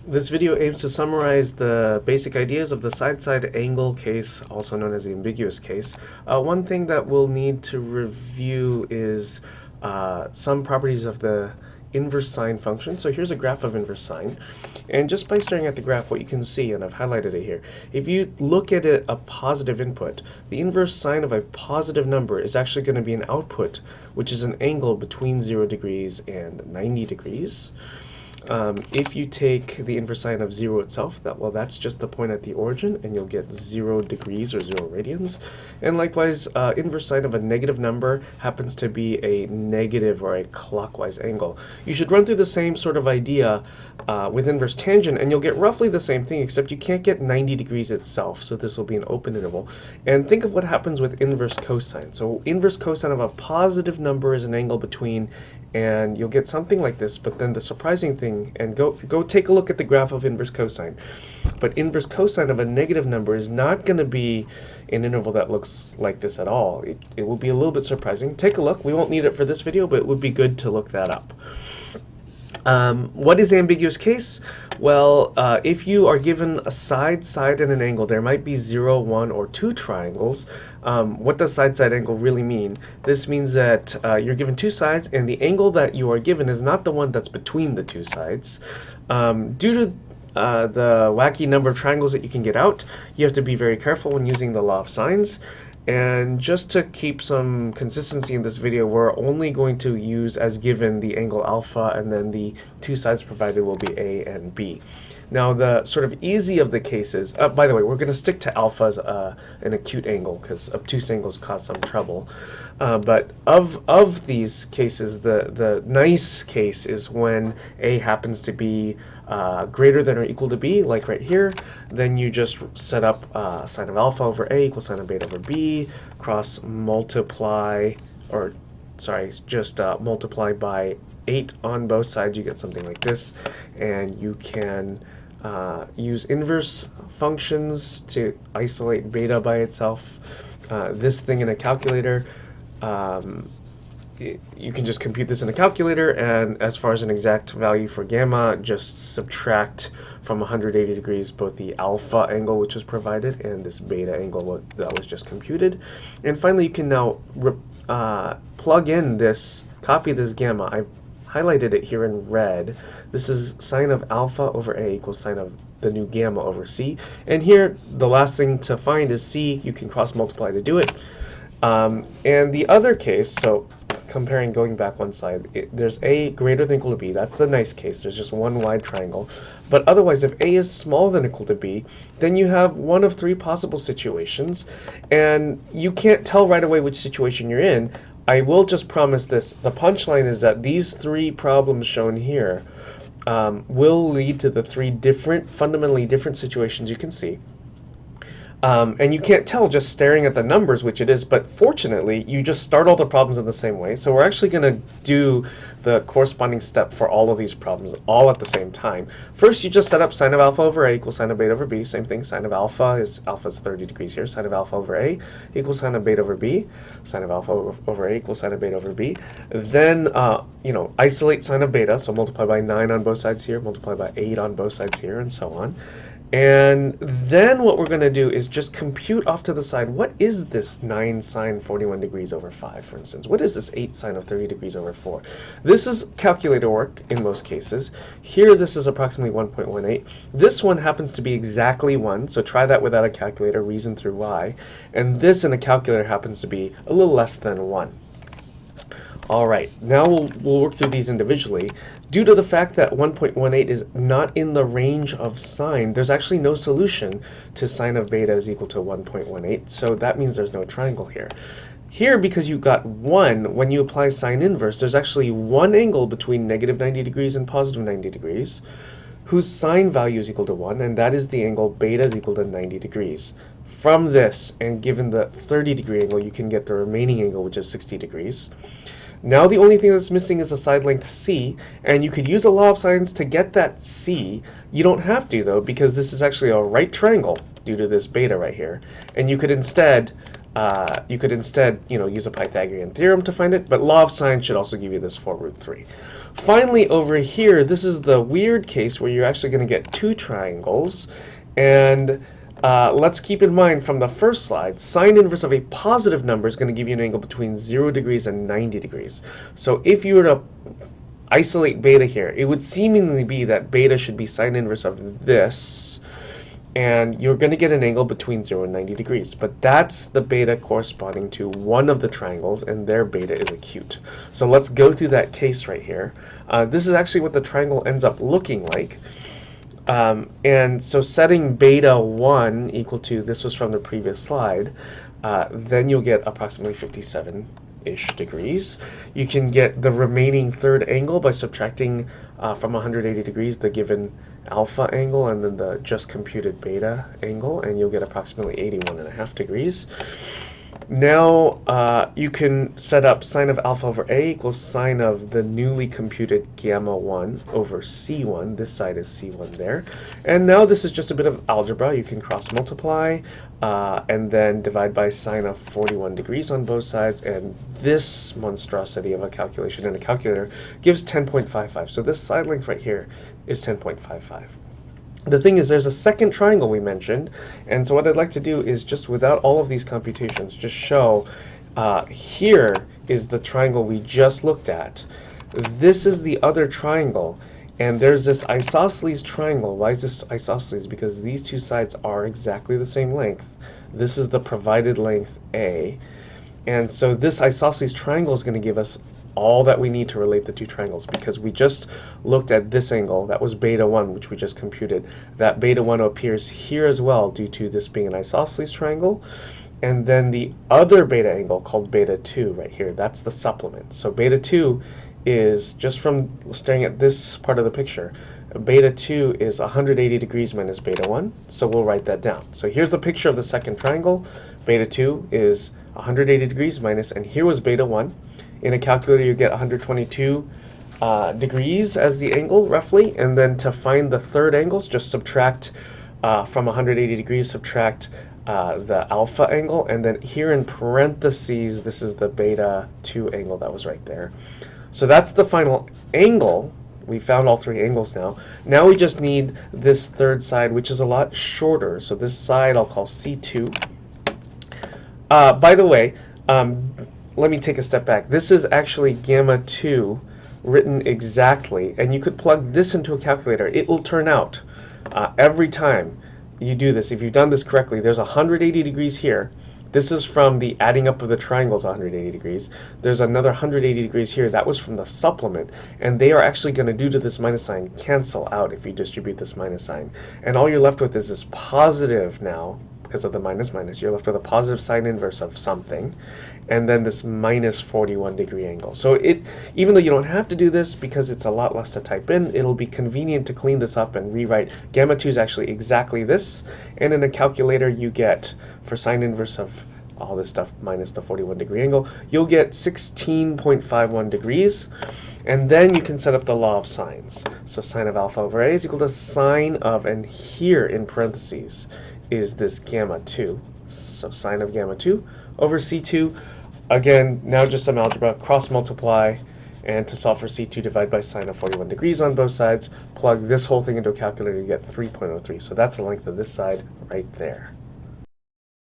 This video aims to summarize the basic ideas of the side-side angle case, also known as the ambiguous case. One thing that we'll need to review is some properties of the inverse sine function. So here's a graph of inverse sine. And just by staring at the graph, what you can see, and I've highlighted it here, if you look at a positive input, the inverse sine of a positive number is actually going to be an output, which is an angle between 0 degrees and 90 degrees. If you take the inverse sine of 0 itself, that's just the point at the origin, and you'll get 0 degrees or 0 radians. And likewise, inverse sine of a negative number happens to be a negative or a clockwise angle. You should run through the same sort of idea with inverse tangent, and you'll get roughly the same thing, except you can't get 90 degrees itself, so this will be an open interval. And think of what happens with inverse cosine. So inverse cosine of a positive number is an angle between, and you'll get something like this, but then the surprising thing, and go take a look at the graph of inverse cosine, but inverse cosine of a negative number is not going to be an interval that looks like this at all. It will be a little bit surprising. Take a look. We won't need it for this video, but it would be good to look that up. What is the ambiguous case? Well, if you are given a side, and an angle, there might be 0, 1, or 2 triangles. What does side angle really mean? This means that you're given 2 sides, and the angle that you are given is not the one that's between the 2 sides. Due to the wacky number of triangles that you can get out, you have to be very careful when using the law of sines. And just to keep some consistency in this video, we're only going to use as given the angle alpha, and then the 2 sides provided will be A and B. Now, the sort of easy of the cases, by the way, we're going to stick to alpha as an acute angle because obtuse angles cause some trouble. But of these cases, the nice case is when A happens to be greater than or equal to B, like right here. Then you just set up sine of alpha over A equals sine of beta over B, cross multiply, or sorry, just multiply by 8 on both sides. You get something like this, and you can use inverse functions to isolate beta by itself. This thing in a calculator, you can just compute this in a calculator, and as far as an exact value for gamma, just subtract from 180 degrees both the alpha angle which was provided and this beta angle that was just computed. And finally, you can now plug in this, copy this gamma. I've highlighted it here in red. This is sine of alpha over A equals sine of the new gamma over C. And here, the last thing to find is C. You can cross multiply to do it. And the other case, so comparing, going back one side, there's A greater than equal to B. That's the nice case. There's just one wide triangle. But otherwise, if A is smaller than or equal to B, then you have one of 3 possible situations, and you can't tell right away which situation you're in. I will just promise this. The punchline is that these 3 problems shown here will lead to the 3 fundamentally different situations you can see. And you can't tell just staring at the numbers which it is, but fortunately, you just start all the problems in the same way. So we're actually going to do the corresponding step for all of these problems all at the same time. First, you just set up sine of alpha over A equals sine of beta over B. Same thing, sine of alpha is 30 degrees here. Sine of alpha over A equals sine of beta over B. Sine of alpha over A equals sine of beta over B. Then, isolate sine of beta, so multiply by 9 on both sides here, multiply by 8 on both sides here, and so on. And then what we're going to do is just compute off to the side, what is this 9 sine 41 degrees over 5, for instance? What is this 8 sine of 30 degrees over 4? This is calculator work in most cases. Here, this is approximately 1.18. This one happens to be exactly 1, so try that without a calculator, reason through why. And this in a calculator happens to be a little less than 1. All right, now we'll work through these individually. Due to the fact that 1.18 is not in the range of sine, there's actually no solution to sine of beta is equal to 1.18, so that means there's no triangle here. Here, because you got 1, when you apply sine inverse, there's actually one angle between negative 90 degrees and positive 90 degrees, whose sine value is equal to 1, and that is the angle beta is equal to 90 degrees. From this, and given the 30 degree angle, you can get the remaining angle, which is 60 degrees. Now the only thing that's missing is the side length C, and you could use a law of sines to get that C. You don't have to, though, because this is actually a right triangle due to this beta right here. And you could instead use a Pythagorean theorem to find it, but law of sines should also give you this 4 root 3. Finally, over here, this is the weird case where you're actually going to get two triangles. And let's keep in mind from the first slide, sine inverse of a positive number is going to give you an angle between 0 degrees and 90 degrees. So if you were to isolate beta here, it would seemingly be that beta should be sine inverse of this, and you're going to get an angle between 0 and 90 degrees. But that's the beta corresponding to one of the triangles, and their beta is acute. So let's go through that case right here. This is actually what the triangle ends up looking like. And so setting beta 1 equal to, this was from the previous slide, then you'll get approximately 57-ish degrees. You can get the remaining third angle by subtracting from 180 degrees the given alpha angle and then the just computed beta angle, and you'll get approximately 81.5 degrees. Now you can set up sine of alpha over A equals sine of the newly computed gamma 1 over C1. This side is C1 there. And now this is just a bit of algebra. You can cross multiply and then divide by sine of 41 degrees on both sides. And this monstrosity of a calculation in a calculator gives 10.55. So this side length right here is 10.55. The thing is, there's a second triangle we mentioned, and so what I'd like to do is just without all of these computations, just show here is the triangle we just looked at. This is the other triangle, and there's this isosceles triangle. Why is this isosceles? Because these two sides are exactly the same length. This is the provided length A, and so this isosceles triangle is going to give us all that we need to relate the two triangles, because we just looked at this angle, that was beta 1, which we just computed. That beta 1 appears here as well due to this being an isosceles triangle. And then the other beta angle called beta 2 right here, that's the supplement. So beta 2 is, just from staring at this part of the picture, beta 2 is 180 degrees minus beta 1, so we'll write that down. So here's the picture of the second triangle. Beta 2 is 180 degrees minus, and here was beta 1. In a calculator, you get 122 degrees as the angle, roughly. And then to find the third angles, just subtract from 180 degrees, subtract the alpha angle. And then here in parentheses, this is the beta 2 angle that was right there. So that's the final angle. We found all three angles now. Now we just need this third side, which is a lot shorter. So this side I'll call C2. By the way, let me take a step back. This is actually gamma 2 written exactly, and you could plug this into a calculator. It will turn out every time you do this, if you've done this correctly, there's 180 degrees here. This is from the adding up of the triangles, 180 degrees. There's another 180 degrees here. That was from the supplement, and they are actually going to, due to this minus sign, cancel out if you distribute this minus sign. And all you're left with is this positive now, because of the minus minus. You're left with a positive sine inverse of something, and then this minus 41 degree angle. So even though you don't have to do this because it's a lot less to type in, it'll be convenient to clean this up and rewrite. Gamma 2 is actually exactly this, and in a calculator you get, for sine inverse of all this stuff minus the 41 degree angle, you'll get 16.51 degrees. And then you can set up the law of sines. So sine of alpha over A is equal to sine of, and here in parentheses is this gamma 2. So sine of gamma 2 over C2. Again, now just some algebra, cross multiply, and to solve for C2, divide by sine of 41 degrees on both sides. Plug this whole thing into a calculator, you get 3.03. So that's the length of this side right there.